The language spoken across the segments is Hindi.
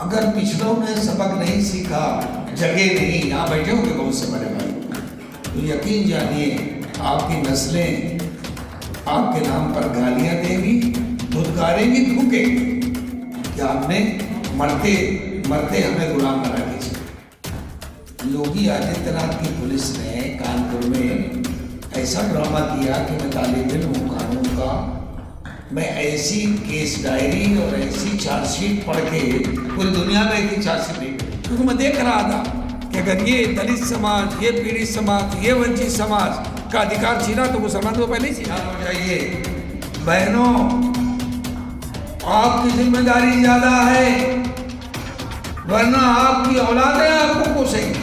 अगर पिछड़ों ने सबक नहीं सीखा, जगे नहीं, यहाँ बैठे होंगे बहुत से बड़े भाई, तो यकीन जानिए आपकी नस्लें आपके नाम पर गालियां देंगी, धुतकारेंगी, थूकेंगी कि आपने मरते मरते हमें गुलाम बना के चले। योगी आदित्यनाथ की पुलिस ने कानपुर में ऐसा ड्रामा किया कि मैं तालिब इल्म हूँ कानून का, मैं ऐसी केस डायरी और ऐसी चार्जशीट पढ़ के पूरी दुनिया में ऐसी चार्जशीट नहीं पढ़ी, क्योंकि मैं देख रहा था कि अगर ये दलित समाज, ये पीड़ित समाज, ये वंचित समाज का अधिकार छीना तो मुसलमान को पहले ही छीना हो जाइए। बहनों, आपकी जिम्मेदारी ज्यादा है, वरना आपकी औलादें आपको कोसेंगी।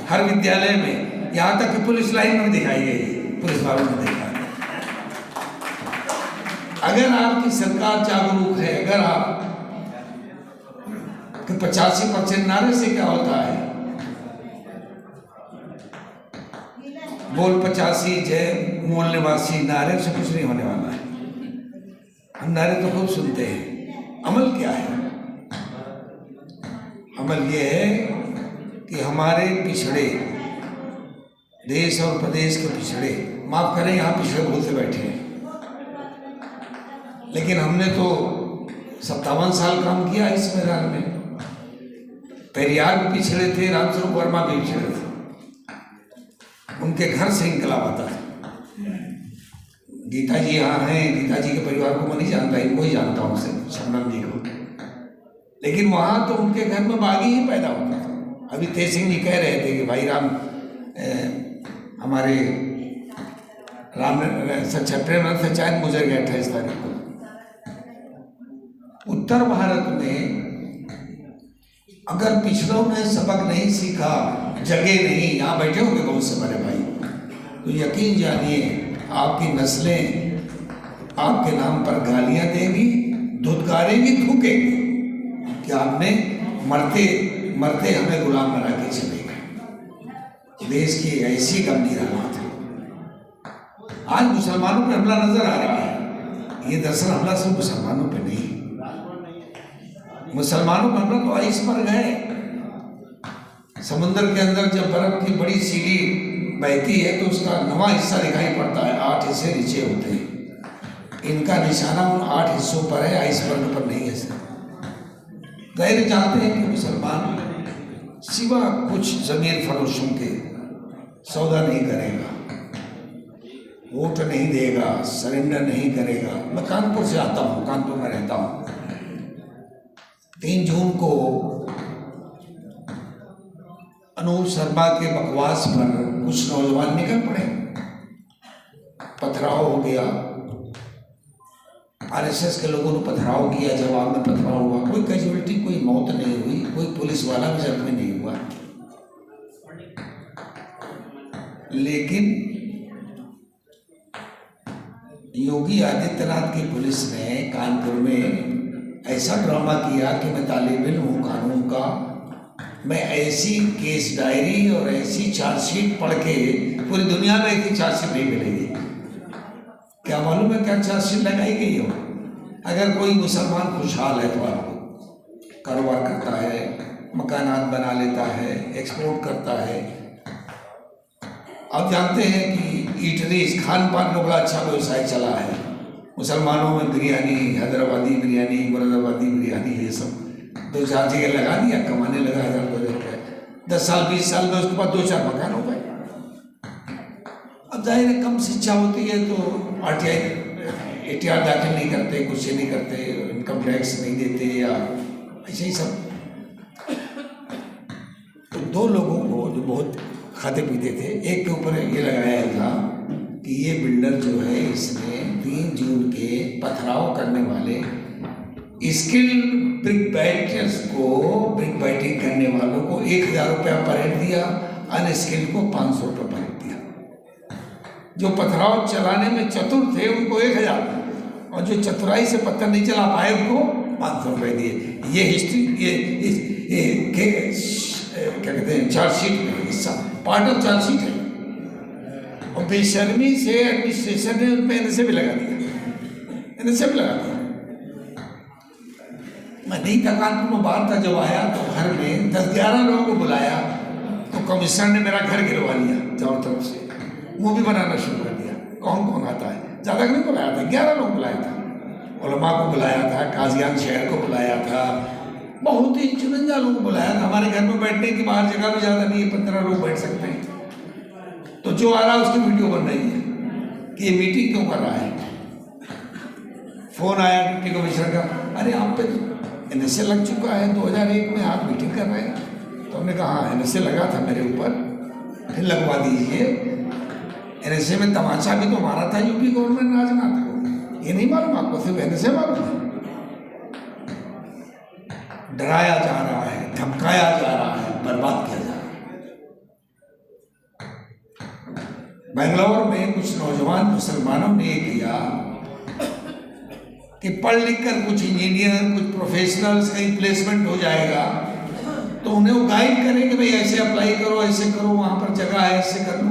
हर विद्यालय में, यहाँ तक कि पुलिस लाइन में दिखाई गई, पुलिस वालों ने देखा। अगर आपकी सरकार जागरूक है, अगर आप कि 85% नारे से क्या होता है, बोल 85 जय मूल निवासी, नारे से कुछ नहीं होने वाला है। हम नारे तो खूब सुनते हैं, अमल क्या है? अमल ये है कि हमारे पिछड़े देश और प्रदेश के पिछड़े, माफ करें यहाँ पिछड़े बहुत से बैठे हैं, लेकिन हमने तो 57 साल काम किया इस मैदान में। पेरियार भी पिछड़े थे, रामस्वरूप वर्मा भी पिछड़े थे, उनके घर से इनकलाब आता था। गीता जी यहाँ हैं, गीता जी के परिवार को मैं नहीं जानता, इनको ही जानता हूँ सिर्फ, शबनम जी को, लेकिन वहाँ तो उनके घर में बागी ही पैदा होता था। अभी तेज सिंह जी कह रहे थे कि भाई राम हमारे राम प्रेमनाथ सच्चायन गुजर गया 28 तारीख को। उत्तर भारत में अगर पिछड़ों ने सबक नहीं सीखा, जगे नहीं, यहाँ बैठे होंगे बहुत से बड़े भाई, तो यकीन जानिए आपकी नस्लें आपके नाम पर गालियां देंगी, धुतकारेंगी, थूकेंगी कि आपने मरते मरते हमें गुलाम बना के चले गए। देश की ऐसी गंभीर हालत है। आज मुसलमानों पर हमला नजर आ रहा है, ये दरअसल हमला सिर्फ मुसलमानों पे नहीं, मुसलमानों पर हमला तो आइसबर्ग है। समुद्र के अंदर जब बर्फ की बड़ी सीढ़ी बहती है तो उसका 9वां हिस्सा दिखाई पड़ता है, 8 हिस्से नीचे होते हैं। इनका निशाना उन 8 हिस्सों पर है, आइसबर्ग पर नहीं है। गैर जानते हैं कि मुसलमान सिवा कुछ जमीर फरोशों के सौदा नहीं करेगा, वोट नहीं देगा, सरेंडर नहीं करेगा। मैं कानपुर से आता हूँ, कानपुर में रहता हूँ। 3 जून को अनूप शर्मा के बकवास पर कुछ नौजवान निकल पड़े, पथराव हो गया, आरएसएस के लोगों ने पथराव किया, जवाब में पथराव हुआ, कोई कैजुअलिटी, कोई मौत नहीं हुई, कोई पुलिस वाला भी जख्मी नहीं हुआ। लेकिन योगी आदित्यनाथ की पुलिस ने कानपुर में ऐसा ड्रामा किया कि मैं तालिब इल्म हूँ कानून का, मैं ऐसी केस डायरी और ऐसी चार्जशीट पढ़ के पूरी दुनिया में ऐसी चार्जशीट नहीं मिलेगी। क्या मालूम है क्या चार्जशीट लगाई गई हो? अगर कोई मुसलमान खुशहाल है तो आपको कारोबार करता है, मकानात बना लेता है, एक्सपोर्ट करता है। आप जानते हैं कि ईटरीज, खान पान का बड़ा अच्छा व्यवसाय चला है। मुसलमानों में बिरयानी, हैदराबादी बिरयानी, मुरादाबादी बिरयानी, ये सब 2-4 जगह लगा दिया, कमाने लगा 1000-2000 रुपये। 10 साल 20 साल में उसके बाद 2-4 मकान हो गए। अब जाहिर है कम शिक्षा होती है तो RTI ATR दाखिल नहीं करते, कुछ नहीं करते, इनकम टैक्स नहीं देते, या ऐसे ही सब। तो 2 लोगों को जो बहुत खाते पीते थे, एक के ऊपर ये लगाया था कि ये बिल्डर जो है इसने 3 जून के पथराव करने वाले स्किल ब्रिक बैटर्स को, ब्रिक बैटिंग करने वालों को 1000 रुपया पर हेड दिया, अनस्किल्ड को 500 रुपये पर हेड दिया। जो पथराव चलाने में चतुर थे उनको 1000, और जो चतुराई से पत्थर नहीं चला पाए उनको 500 रुपये दिए। ये हिस्ट्री, ये क्या कहते हैं, चार्जशीट में हिस्सा, पार्ट ऑफ चार्जशीट है। और बेशर्मी से एडमिनिस्ट्रेशन ने उन पर एनएसए भी लगा दिया, एनएसए भी लगा दिया। मैं नहीं था, कानपुर में बाहर था, जब आया तो घर में 10-11 लोगों को बुलाया, तो कमिश्नर ने मेरा घर गिरवा लिया चारों तरफ से, मुँह भी बनाना शुरू कर दिया। कौन कौन आता है, ज़्यादा नहीं बुलाया था, 11 लोग बुलाया था। उलमा को बुलाया था, काजियान शहर को बुलाया था, बहुत ही चुनिंदा लोगों को बुलाया था। हमारे घर में बैठने की बाहर जगह भी ज़्यादा नहीं है, 15 लोग बैठ सकते हैं। तो जो आ रहा है उसकी वीडियो बन रही है कि ये मीटिंग क्यों कर रहा है। फोन आया डिप्टी कमिश्नर का, अरे आप पे एनएसए लग चुका है, 2001 में आप मीटिंग कर रहे हैं। तो हमने कहा हाँ एनएसए लगा था मेरे ऊपर, फिर लगवा दीजिए। एनएसए में तमाचा भी तो मारा था यूपी गवर्नमेंट राजनाथ को, ये नहीं मालूम आपको, सिर्फ एनएसए मालूम है। डराया जा रहा है, धमकाया जा रहा है, बर्बाद किया जा रहा है। बेंगलोर में कुछ नौजवान मुसलमानों ने किया कि पढ़ लिख कर कुछ इंजीनियर, कुछ प्रोफेशनल्स, कहीं प्लेसमेंट हो जाएगा तो उन्हें वो गाइड करें कि भाई ऐसे अप्लाई करो, ऐसे करो, वहाँ पर जगह है, ऐसे कर लो।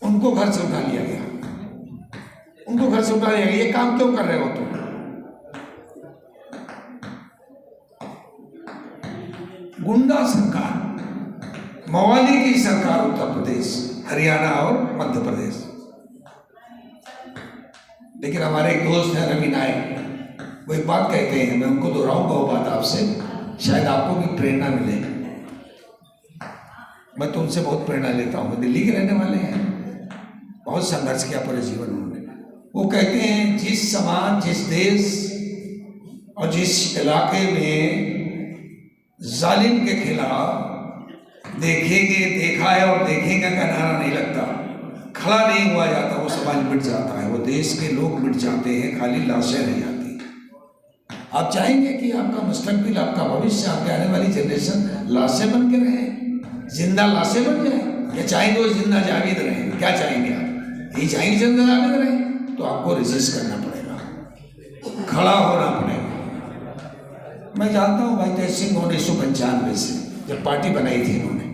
उनको घर से उठा लिया गया, उनको घर से उठा लिया गया। ये काम क्यों कर रहे हो तुम? गुंडा सरकार, मवाली की सरकार, उत्तर प्रदेश, हरियाणा और मध्य प्रदेश। लेकिन हमारे एक दोस्त हैं रवि नायक, वो एक बात कहते हैं, मैं उनको दोहराऊंगा वो बात आपसे, शायद आपको भी प्रेरणा मिले। मैं तो उनसे बहुत प्रेरणा लेता हूँ, वो दिल्ली के रहने वाले हैं, बहुत संघर्ष किया पूरे जीवन उन्होंने। वो कहते हैं जिस समाज, जिस देश और जिस इलाके में जालिम के खिलाफ देखेंगे, देखा है और देखेंगे का नारा नहीं लगता, खड़ा नहीं हुआ जाता, वो समाज मिट जाता है, वो देश के लोग मिट जाते हैं, खाली लाशें रह जाती। आप चाहेंगे कि आपका मुस्तकबिल, आपका भविष्य, आपके आने वाली जनरेशन लाशें बन के रहे, जिंदा लाशें बन जाए, या चाहेंगे वो जिंदा जावेद रहे? क्या चाहेंगे आप? यही चाहेंगे जिंदा जावेद रहे? तो आपको रेजिस्ट करना पड़ेगा, खड़ा होना पड़ेगा। मैं जानता हूँ भाई तेज सिंह 1995 से जब पार्टी बनाई थी इन्होंने,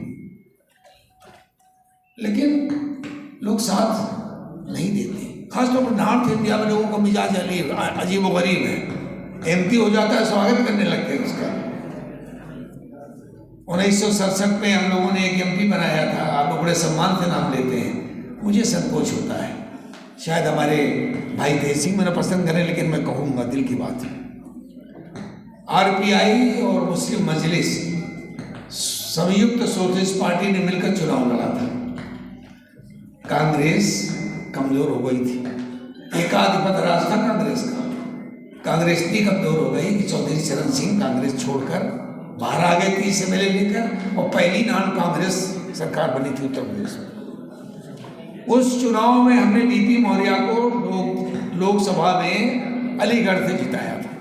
लेकिन लोग साथ नहीं देते। खासतौर पर नॉर्थ इंडिया में लोगों का मिजाज अजीब व गरीब है। एमपी हो जाता है, स्वागत करने लगते हैं उसका। 1967 में हम लोगों ने एक एमपी बनाया था, आप लोग बड़े सम्मान से नाम लेते हैं, मुझे संकोच होता है। शायद हमारे भाई तेज सिंह मेरा पसंद करें, लेकिन मैं कहूँगा दिल की बात है। आरपीआई और मुस्लिम मजलिस संयुक्त सोशलिस्ट पार्टी ने मिलकर चुनाव लड़ा था। कांग्रेस कमजोर हो गई थी, एकाधिपत्य राज था कांग्रेस का। कांग्रेस इतनी कमजोर हो गई कि चौधरी चरण सिंह कांग्रेस छोड़कर बाहर आ गए 30 एमएलए लेकर, और पहली नॉन कांग्रेस सरकार बनी थी उत्तर प्रदेश में। उस चुनाव में हमने बीपी मौर्य को लोकसभा में अलीगढ़ से जिताया था।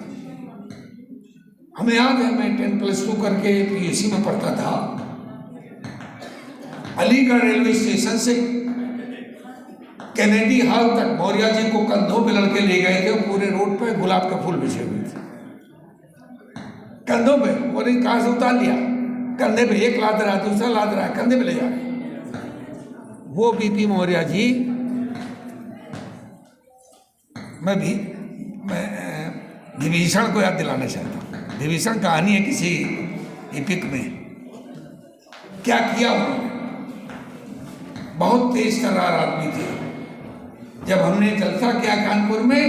हमें याद है, मैं 10+2 करके पीयूसी में पढ़ता था। अलीगढ़ रेलवे स्टेशन से कैनेडी हॉल तक मौर्य जी को कंधों पे लड़के ले गए थे, पूरे रोड पे गुलाब का फूल बिछे हुए थे कंधों पे। और कहाँ से उतार लिया, कंधे पे, एक लाद रहा, दूसरा लाद रहा, कंधे पे ले जा रहे। वो बीपी मौर्य जी, मैं विभीषण को याद दिलाना चाहता हूँ। विभीषण कहानी है किसी एपिक में, क्या किया उन्होंने। बहुत तेज तर्रार आदमी थे। जब हमने जलसा किया कानपुर में,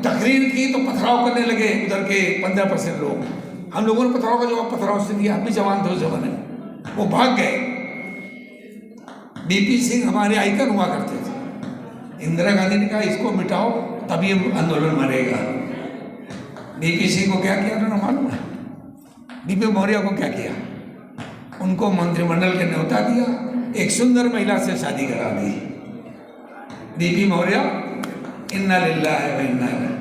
तकरीर की, तो पथराव करने लगे उधर के 15% लोग। हम लोगों ने पथराव का जवाब पथराव से दिया, हम भी जवान थे उस जमाने में, वो भाग गए। बीपी सिंह हमारे आइकन हुआ करते थे। इंदिरा गांधी ने कहा इसको मिटाओ तभी आंदोलन मरेगा। बीपी सिंह को क्या किया उन्होंने मालूम है? बीपी मौर्य को क्या किया? उनको मंत्रिमंडल के न्योता दिया, एक सुंदर महिला से शादी करा दी। बीपी मौर्य इन्ना लिल्लाहि व इन्ना इलैहि।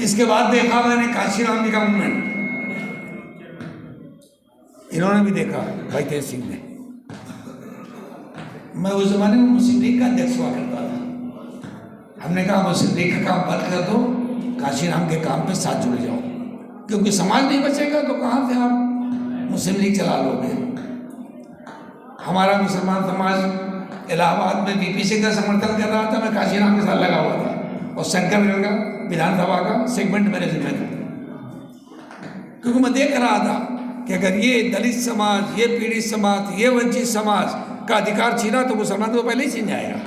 इसके बाद देखा मैंने काशीराम जी का मूवमेंट, इन्होंने भी देखा भाई तेज सिंह ने। मैं उस जमाने में मुस्लिम लीग का अध्यक्ष हुआ करता था। हमने कहा मुस्लिम लीग का काम बंद कर दो, काशीराम के काम पे साथ जुड़ जाओ, क्योंकि समाज नहीं बचेगा तो कहाँ से आप मुस्लिम लीग चला लोगे। हमारा मुसलमान समाज इलाहाबाद में वीपी सिंह का समर्थन कर रहा था, मैं काशीराम के साथ लगा हुआ था, और शंकरगढ़ का विधानसभा का सेगमेंट मेरे जिम्मे था, क्योंकि मैं देख रहा था कि अगर ये दलित समाज, ये पीड़ित समाज, ये वंचित समाज का अधिकार छीना तो मुसलमान तो पहले ही छीन जाएगा।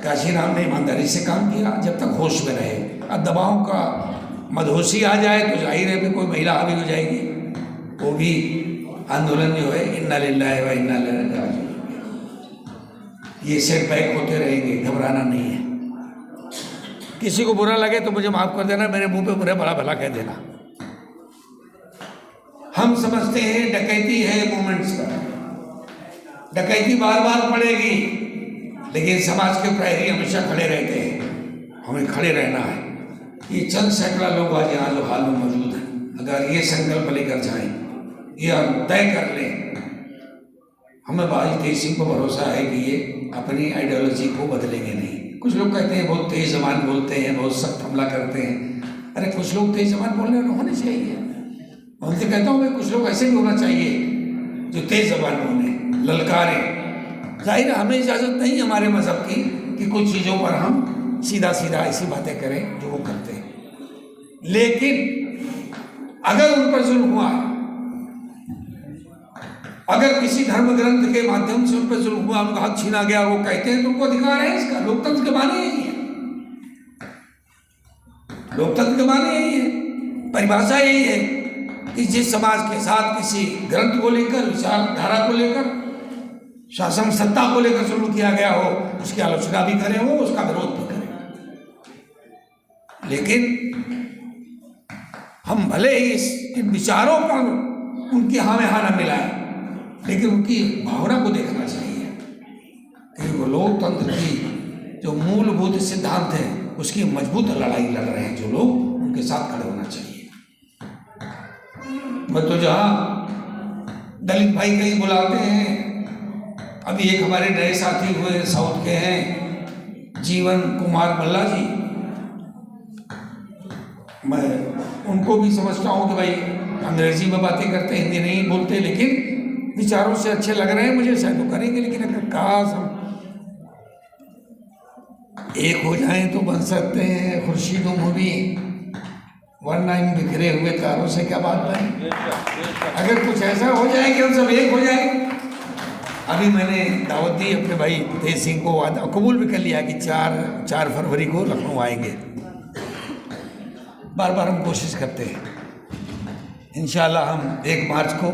काशीराम ने ईमानदारी से काम किया जब तक होश में रहे। अब दबाव का मदहोशी आ जाए तो जाहिर है कि कोई महिला हावी हो जाएगी, वो भी आंदोलन जो है इन्ना लिल्लाहि व इन्ना इलैहि राजिऊन, ये सेटबैक होते रहेंगे, घबराना नहीं है। किसी को बुरा लगे तो मुझे माफ़ कर देना, मेरे मुंह पे बुरा भला भला कह देना। हम समझते हैं डकैती है मूवमेंट्स का, डकैती बार बार पड़ेगी, लेकिन समाज के प्रहरी हमेशा खड़े रहते हैं, हमें खड़े रहना है। ये चंद सैकड़ा लोग आज यहाँ जो हाल में मौजूद हैं, अगर ये संकल्प लेकर जाएं, ये तय कर लें, हमें भाई तेज सिंह को भरोसा है कि ये अपनी आइडियोलॉजी को बदलेंगे नहीं। कुछ लोग कहते हैं बहुत तेज जबान बोलते हैं, बहुत सख्त हमला करते हैं। अरे कुछ लोग तेज जबान बोलने वाले होने चाहिए, मैं उनसे कहता हूँ भाई कुछ लोग ऐसे भी होना चाहिए जो तेज जबान बोले, ललकारे। जाहिर हमें इजाज़त नहीं हमारे मज़हब की कि कुछ चीज़ों पर हम सीधा सीधा ऐसी बातें करें जो वो करते हैं, लेकिन अगर उन पर जुल्म हुआ, अगर किसी धर्म ग्रंथ के माध्यम से उन पर जुल्म हुआ, उनका हक छीना गया, वो कहते हैं तो उनको अधिकार है इसका। लोकतंत्र के माने यही है, लोकतंत्र के माने यही है, परिभाषा यही है कि जिस समाज के साथ किसी ग्रंथ को लेकर, विचारधारा को लेकर, शासन सत्ता को लेकर जुल्म किया गया हो, उसकी आलोचना भी करें, वो उसका विरोध भी करें। लेकिन हम भले ही इन विचारों पर उनकी हाँ में हाँ न मिलाएं, लेकिन उनकी भावना को देखना चाहिए कि वो लोकतंत्र की जो मूलभूत सिद्धांत है उसकी मजबूत लड़ाई लड़ रहे हैं जो लोग, उनके साथ खड़े होना चाहिए। मैं तो जहाँ दलित भाई कहीं बुलाते हैं, अभी एक हमारे नए साथी हुए साउथ के हैं जीवन कुमार मल्ला जी, मैं उनको भी समझता हूँ कि भाई अंग्रेजी में बातें करते, हिंदी नहीं बोलते, लेकिन विचारों से अच्छे लग रहे हैं मुझे, शायद तो करेंगे। लेकिन अगर काश हम एक हो जाएं तो बन सकते हैं खुर्शीद मूवी, वरना इन बिखरे हुए तारों से क्या बात बने। अगर कुछ ऐसा हो जाए कि हम सब एक हो जाए। अभी मैंने दावत दी अपने भाई तेज सिंह को, वादा कबूल भी कर लिया कि 4 फरवरी को लखनऊ आएंगे। बार बार हम कोशिश करते हैं, इंशाल्लाह हम 1 मार्च को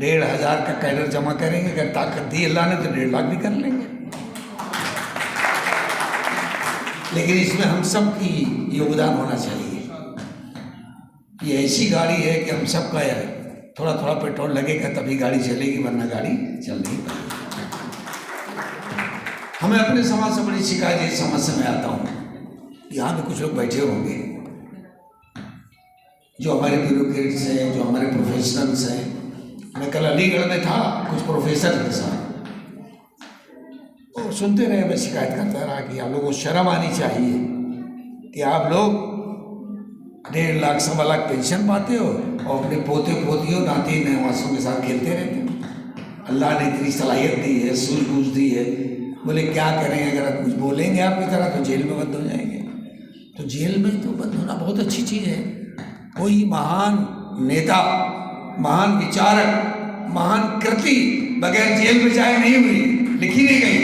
1,500 का कैडर जमा करेंगे। अगर ताकत दी अल्लाह ने तो 1.5 लाख भी कर लेंगे। लेकिन इसमें हम सब की योगदान होना चाहिए। ये ऐसी गाड़ी है कि हम सब का थोड़ा थोड़ा पेट्रोल लगेगा तभी गाड़ी चलेगी, वरना गाड़ी चल नहीं पाएगी। हमें अपने समाज से बड़ी शिकायत इस समझ से मैं आता हूँ, यहाँ पे कुछ लोग बैठे होंगे जो हमारे ब्यूरोक्रेट्स हैं, जो हमारे प्रोफेशनल्स हैं। मैं कल अलीगढ़ में था कुछ प्रोफेसर के साथ, और सुनते रहे, मैं शिकायत करता रहा कि आप लोगों को शर्म आनी चाहिए कि आप लोग 1.5 लाख 1.25 लाख पेंशन पाते हो और अपने पोते पोतियों नाती नवासों के साथ खेलते रहते हो। अल्लाह ने इतनी सलाहियत दी है, सूझबूझ दी है। बोले क्या करें, अगर आप कुछ बोलेंगे आपकी तरह तो जेल में बंद हो जाएंगे। तो जेल में तो बंद होना बहुत अच्छी चीज़ है। कोई महान नेता, महान विचारक, महान कृति बगैर जेल में जाए नहीं हुई, लिखी नहीं गई।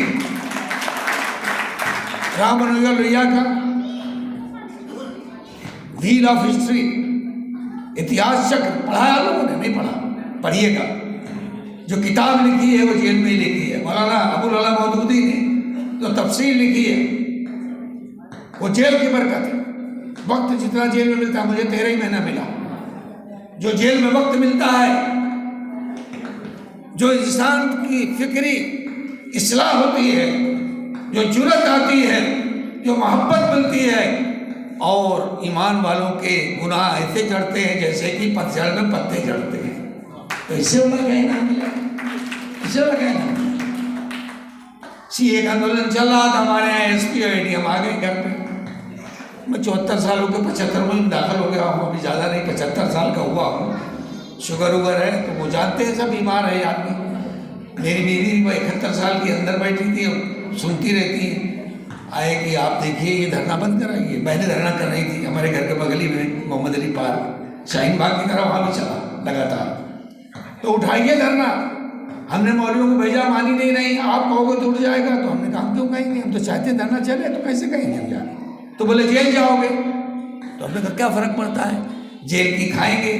राम मनोहर लोहिया का व्हील ऑफ हिस्ट्री, इतिहास चक्र पढ़ा है लोगों ने? नहीं पढ़ा, पढ़िएगा। जो किताब लिखी है वो जेल में ही लिखी है। मौलाना अबुल अला मौदूदी ने जो तफसीर लिखी है वो जेल की बरकत है। वक्त जितना जेल में मिलता है, मुझे 13 ही महीना मिला। जो जेल में वक्त मिलता है, जो इंसान की फिक्री इस्लाह होती है, जो जुर्रत आती है, जो मोहब्बत मिलती है, और ईमान वालों के गुनाह ऐसे झड़ते हैं जैसे कि पतझड़ में पत्ते झड़ते हैं। तो इससे वाला क्या इनाम मिला, इससे वाला क्या इनाम मिला। सीए का आंदोलन चल रहा था, हमारे यहाँ एसपी और एडीएम आ गए घर पे। मैं 74 साल हो गए, 75 में दाखिल हो गया हूँ, अभी ज़्यादा नहीं, 75 साल का हुआ हूँ। शुगर वुगर है तो वो जानते हैं, सब बीमार है आदमी। मेरी बीवी वो 71 साल की अंदर बैठी थी, सुनती रहती है। आए कि आप देखिए ये धरना बंद कराइए। मैंने धरना कर रही थी, हमारे घर के बगल ही में मोहम्मद अली पार्क शाहीन बाग की तरफ, वहाँ भी चला लगातार। तो उठाइए धरना। हमने मौलवियों को भेजा, मानी नहीं, नहीं आप कहोगे तो उठ जाएगा। तो हमने कहा क्यों कहेंगे, हम तो चाहते हैं धरना चले, तो कैसे कहेंगे हम जाने। तो बोले जेल जाओगे। तो हमने कहा क्या फ़र्क पड़ता है, जेल की खाएंगे,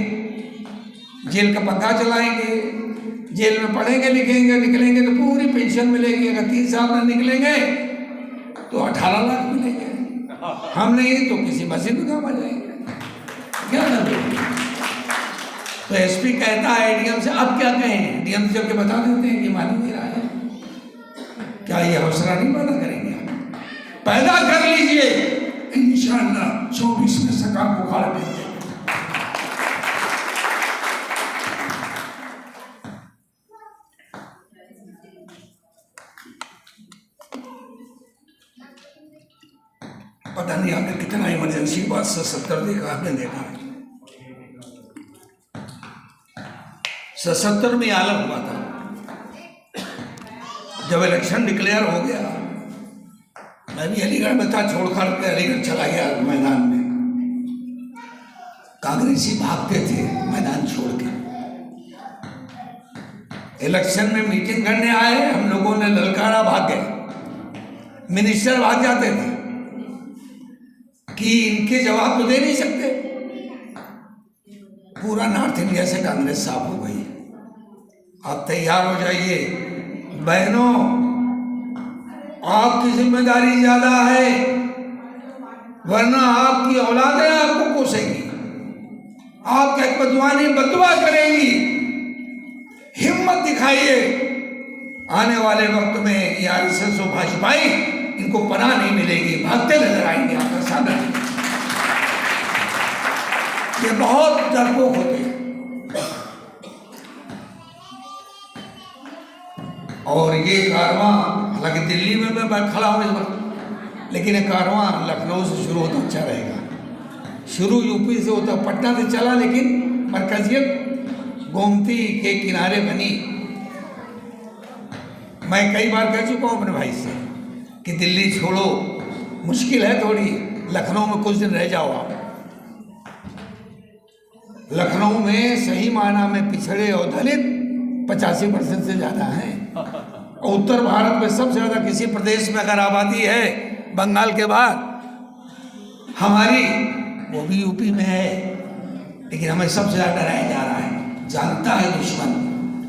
जेल का पंखा चलाएंगे, जेल में पढ़ेंगे लिखेंगे, निकलेंगे तो पूरी पेंशन मिलेगी। अगर 3 साल में निकलेंगे तो 18 लाख मिलेंगे, हम नहीं तो किसी मस्जिद में काम आ जाएंगे। क्या करेंगे। तो एसपी कहता है डीएम से, अब क्या कहें, डीएम से के बता देते हैं कि मान नहीं रहा है। क्या ये हौसला नहीं पैदा करेंगे, पैदा कर लीजिए, इंशाअल्लाह 24 में सरकार को उखाड़ देंगे। पता नहीं आपने कितना इमरजेंसी के बाद 70 देखा, आपने देखा है। 70 में आलम हुआ था जब इलेक्शन डिक्लेयर हो गया। मैं भी अलीगढ़ में था, छोड़ कर के अलीगढ़ चला गया मैदान में। कांग्रेसी भागते थे मैदान छोड़ के। इलेक्शन में मीटिंग करने आए, हम लोगों ने ललकारा, भाग गए। मिनिस्टर भाग जाते थे कि इनके जवाब तो दे नहीं सकते। पूरा नॉर्थ इंडिया से कांग्रेस साफ हो गई। आप तैयार हो जाइए बहनों, आपकी जिम्मेदारी ज्यादा है, वरना आपकी औलादें आपको कोसेंगी, आपके बदवानी बदुआ करेंगी। हिम्मत दिखाइए, आने वाले वक्त में ये आरएसएस और भाजपाई इनको पनाह नहीं मिलेगी, भागते नजर आएंगे आपका सामने। ये बहुत डरपोक होते हैं। और ये कारवां, हालांकि दिल्ली में मैं खड़ा हूँ इस वक्त, लेकिन ये कारवां लखनऊ से शुरू होता अच्छा रहेगा। शुरू यूपी से होता, पटना से चला, लेकिन मरकजियत गोमती के किनारे बनी। मैं कई बार कह चुका हूँ अपने भाई से कि दिल्ली छोड़ो, मुश्किल है थोड़ी, लखनऊ में कुछ दिन रह जाओ आप। लखनऊ में सही मायना में पिछड़े और दलित 85% से ज़्यादा हैं। और उत्तर भारत में सबसे ज़्यादा किसी प्रदेश में अगर आबादी है बंगाल के बाद हमारी, वो भी यूपी में है। लेकिन हमें सबसे ज़्यादा डराया जा रहा है। जानता है दुश्मन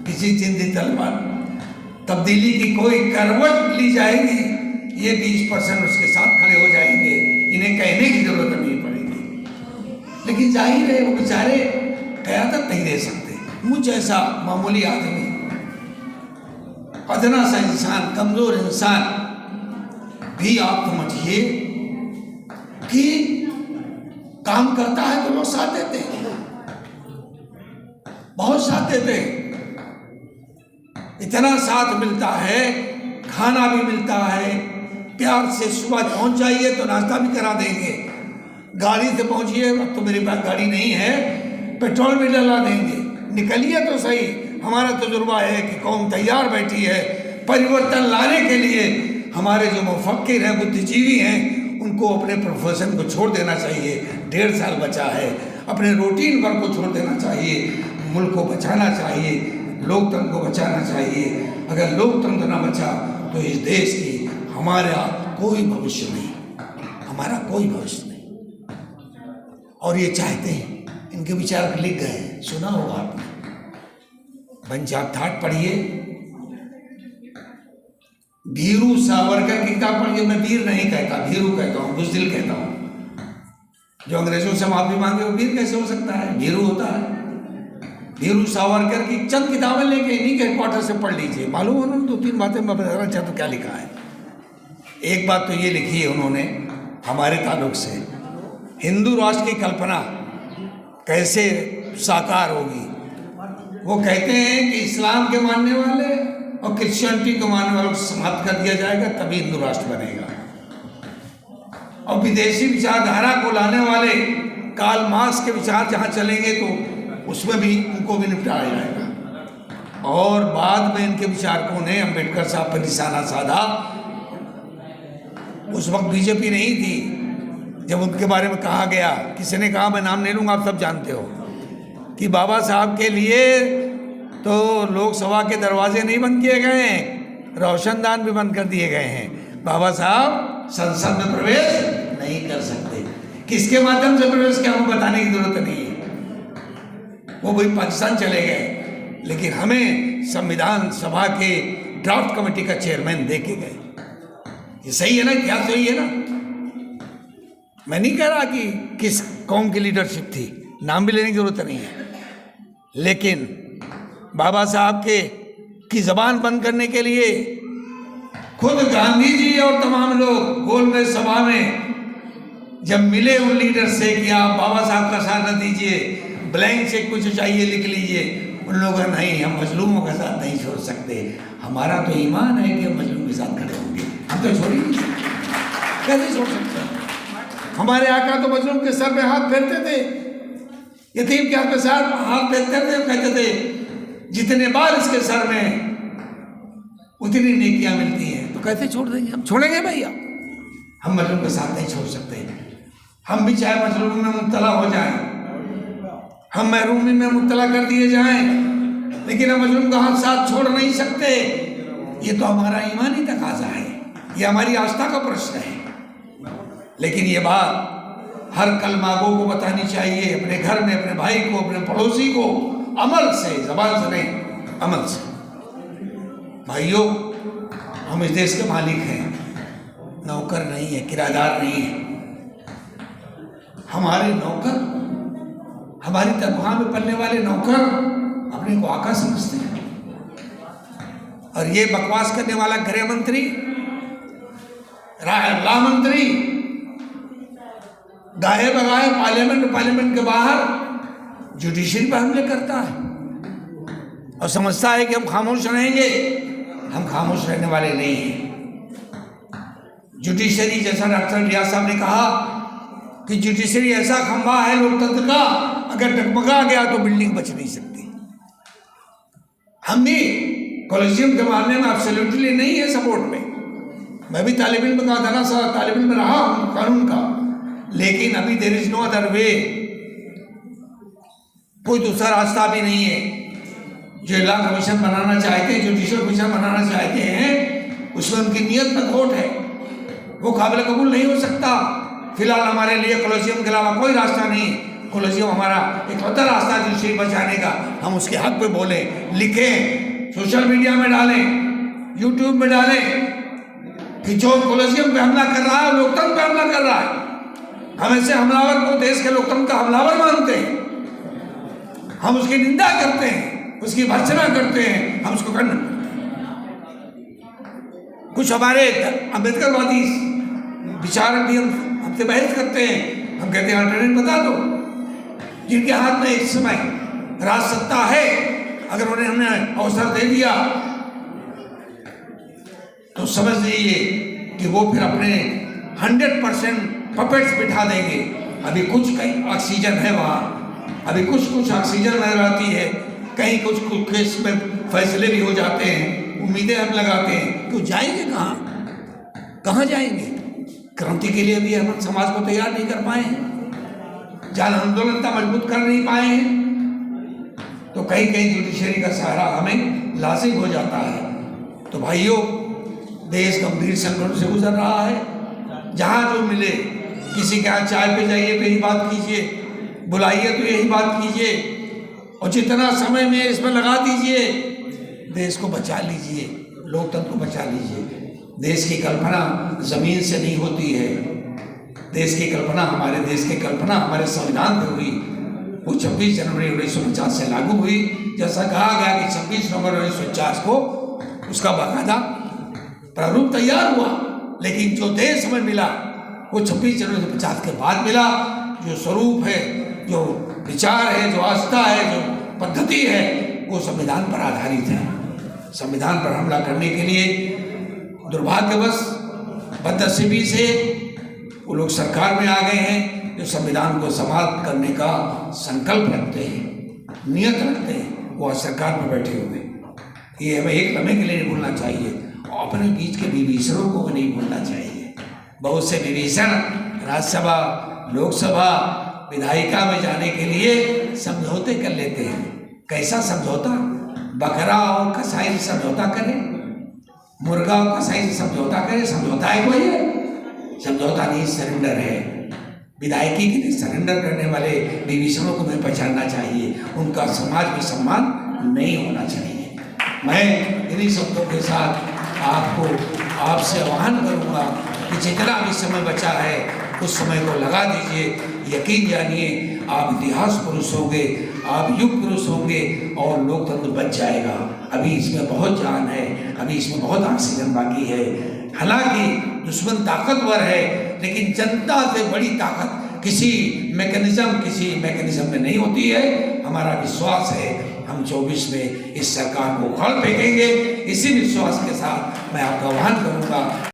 किसी चिंतित तल पर तब्दीली की कोई करवट ली जाएगी, ये 20% उसके साथ खड़े हो जाएंगे, इन्हें कहने की जरूरत नहीं पड़ेगी। लेकिन जाहिर है वो बेचारे क़यादत नहीं दे सकते। मुझ जैसा मामूली आदमी, अदना सा इंसान, कमजोर इंसान भी आप समझिए कि काम करता है तो लोग साथ देते हैं, बहुत साथ देते हैं। इतना साथ मिलता है, खाना भी मिलता है, प्यार से सुबह पहुंच जाइए तो नाश्ता भी करा देंगे, गाड़ी से पहुंचिए, अब तो मेरे पास गाड़ी नहीं है, पेट्रोल भी डला देंगे, निकलिए तो सही। हमारा तजुर्बा है कि कौम तैयार बैठी है परिवर्तन लाने के लिए। हमारे जो मुफक्किर हैं, बुद्धिजीवी हैं, उनको अपने प्रोफेशन को छोड़ देना चाहिए। 1.5 साल बचा है, अपने रूटीन वर्क को छोड़ देना चाहिए, मुल्क को बचाना चाहिए, लोकतंत्र को बचाना चाहिए। अगर लोकतंत्र न बचा तो इस देश की हमारा कोई भविष्य नहीं, हमारा कोई भविष्य नहीं। और ये चाहते हैं, इनके विचार लिख गए, सुना होगा आपने, पंजाब थाट पढ़िए, भीरू सावरकर की किताब पढ़िए। मैं वीर नहीं कहता, भीरू कहता हूँ, बुज़दिल कहता हूँ। जो अंग्रेजों से माफी मांगे वो वीर कैसे हो सकता है, भीरू होता है। भीरू सावरकर की चंद किताबें लेके इन्हीं के हेडक्वार्टर से पढ़ लीजिए, मालूम उन्होंने 2-3 बातें मैं बताना चाहता हूँ क्या लिखा है। एक बात तो ये लिखी है उन्होंने हमारे ताल्लुक से, हिंदू राष्ट्र की कल्पना कैसे साकार होगी, वो कहते हैं कि इस्लाम के मानने वाले और क्रिश्चियनिटी को मानने वालों को समाप्त कर दिया जाएगा, तभी हिंदू राष्ट्र बनेगा। और विदेशी विचारधारा को लाने वाले कार्ल मार्क्स के विचार जहाँ चलेंगे तो उसमें भी उनको भी निपटाया जाएगा। और बाद में इनके विचारकों ने अम्बेडकर साहब पर निशाना साधा। उस वक्त बीजेपी नहीं थी जब उनके बारे में कहा गया, किसी ने कहा, मैं नाम नहीं लूँगा, आप सब जानते हो, कि बाबा साहब के लिए तो लोकसभा के दरवाजे नहीं बंद किए गए हैं, रोशनदान भी बंद कर दिए गए हैं। बाबा साहब संसद में प्रवेश नहीं कर सकते। किसके माध्यम से प्रवेश किया हमें बताने की जरूरत नहीं है, वो भाई पाकिस्तान चले गए, लेकिन हमें संविधान सभा के ड्राफ्ट कमेटी का चेयरमैन दे के गए। ये सही है ना, क्या सही है ना? मैं नहीं कह रहा कि किस कौम की लीडरशिप थी, नाम भी लेने की जरूरत नहीं है, लेकिन बाबा साहब के की जबान बंद करने के लिए खुद गांधी जी और तमाम लोग गोलमेज सभा में जब मिले उन लीडर से कि आप बाबा साहब का साथ न दीजिए, ब्लैंक चेक कुछ चाहिए लिख लीजिए, उन लोगों का नहीं, हम मजलूमों का साथ नहीं छोड़ सकते। हमारा तो ईमान है कि हम मजलूम के साथ खड़े होंगे, हम तो छोड़ ही नहीं सकते, कैसे छोड़ सकते हैं? हमारे आका तो मजलूम के सर पे हाथ फेरते थे, यतीम के हाथ पे सर हाथ फेरते थे, कहते थे जितने बार इसके सर में उतनी नेकियां मिलती हैं। तो कैसे छोड़ देंगे? हम छोड़ेंगे भैया? हम मजलूम के साथ नहीं छोड़ सकते। हम भी चाहे मजलूम में मुब्तला हो जाएं, हम महरूमी में मुब्तला कर दिए जाएं, लेकिन हम मजलूम का हाथ साथ छोड़ नहीं सकते। ये तो हमारा ईमानी तकाजा है, ये हमारी आस्था का प्रश्न है। लेकिन ये बात हर कलमागो को बतानी चाहिए, अपने घर में, अपने भाई को, अपने पड़ोसी को, अमल से, जबान से नहीं, अमल से। भाइयों, हम इस देश के मालिक हैं, नौकर नहीं है, किराएदार नहीं है। हमारे नौकर, हमारी तनख्वाह में पलने वाले नौकर अपने को आका समझते हैं। और ये बकवास करने वाला गृह मंत्री, ला मंत्री गाहे बगाहे पार्लियामेंट के बाहर जुडिशरी पर हमले करता है और समझता है कि हम खामोश रहेंगे। हम खामोश रहने वाले नहीं हैं। जुडिशरी, जैसा डॉक्टर रियाज साहब ने कहा कि जुडिशरी ऐसा खंभा है लोकतंत्र का, अगर डगमगा गया तो बिल्डिंग बच नहीं सकती। हम भी कॉलेजियम के मामले में एब्सोल्युटली नहीं है सपोर्ट में। मैं भी तालिब इल्म का था ना, तालिब इल्म रहा हूं कानून का, लेकिन अभी there is no other way, कोई दूसरा रास्ता भी नहीं है। जो लॉ कमीशन बनाना चाहते हैं, जुडिशल कमीशन बनाना चाहते हैं, उसमें उनकी नियत में खोट है, वो काबिल कबूल नहीं हो सकता। फिलहाल हमारे लिए कॉलेजियम के अलावा कोई रास्ता नहीं। कॉलेजियम हमारा इकलौता रास्ता है जुडिशरी बचाने का। हम उसके हक पे बोले, लिखें, सोशल मीडिया में डालें, यूट्यूब में डालें कि जो कॉलेजियम पे हमला कर रहा है, लोकतंत्र पे हमला कर रहा है। हम ऐसे हमलावर को देश के लोकतंत्र का हमलावर मानते हैं, हम उसकी निंदा करते हैं, उसकी भर्त्सना करते हैं, हम उसको करना। कुछ हमारे अम्बेडकरवादी विचारक भी हमसे बहस करते हैं। हम कहते हैं अल्टरनेट बता दो। जिनके हाथ में इस समय राज सत्ता है, अगर उन्हें हमने अवसर दे दिया तो समझ लीजिए कि वो फिर अपने 100% पपेट्स बिठा देंगे। अभी कुछ कहीं ऑक्सीजन है वहाँ, अभी कुछ ऑक्सीजन नजर आती है, कहीं कुछ केस में फैसले भी हो जाते हैं, उम्मीदें हम लगाते हैं। तो जाएंगे कहाँ जाएंगे? क्रांति के लिए भी हम समाज को तैयार नहीं कर पाए हैं, जन आंदोलन का मजबूत कर नहीं पाए हैं, तो कहीं कहीं जुडिशरी का सहारा हमें लाजिम हो जाता है। तो भाइयों, देश गंभीर संकट से गुजर रहा है। जहाँ जो मिले, किसी के यहाँ चाय पे जाइए तो यही बात कीजिए, बुलाइए तो यही बात कीजिए, और जितना समय में इसमें लगा दीजिए, देश को बचा लीजिए, लोकतंत्र को बचा लीजिए। देश की कल्पना जमीन से नहीं होती है। देश की कल्पना, हमारे देश की कल्पना हमारे संविधान में हुई। वो 26 जनवरी 1949 से लागू हुई। जैसा कहा गया कि 26 नवंबर 1949 को उसका बाकायदा प्रारूप तैयार हुआ, लेकिन जो देश हमें मिला वो 26 जनवरी 1950 के बाद मिला। जो स्वरूप है, जो विचार है, जो आस्था है, जो पद्धति है, वो संविधान पर आधारित है। संविधान पर हमला करने के लिए दुर्भाग्यवश बदनसीबी से वो लोग सरकार में आ गए हैं जो संविधान को समाप्त करने का संकल्प रखते हैं, नियत रखते हैं, वो सरकार में बैठे हुए। ये हमें एक लम्हे के लिए नहीं भूलना चाहिए और अपने बीच के विभीषणों को भी नहीं भूलना चाहिए। बहुत से विभीषण राज्यसभा, लोकसभा, विधायिका में जाने के लिए समझौते कर लेते हैं। कैसा समझौता? बकरा और कसाई से समझौता करें, मुर्गा और कसाई से समझौता करें। समझौता है कोई? समझौता नहीं, सरेंडर है। विधायकी के लिए सरेंडर करने वाले विभीषणों को हमें पहचानना चाहिए, उनका समाज में सम्मान नहीं होना चाहिए। मैं इन्हीं शब्दों के साथ आपसे आह्वान करूँगा कि जितना भी समय बचा है उस समय को लगा दीजिए। यकीन जानिए आप इतिहास पुरुष होंगे, आप युग पुरुष होंगे और लोकतंत्र बच जाएगा। अभी इसमें बहुत जान है, अभी इसमें बहुत ऑक्सीजन बाकी है। हालांकि दुश्मन ताकतवर है, लेकिन जनता से बड़ी ताकत किसी मैकेनिज्म में नहीं होती है। हमारा विश्वास है हम 24 में इस सरकार को उखाड़ फेंकेंगे। इसी विश्वास के साथ मैं आपका आह्वान करूँगा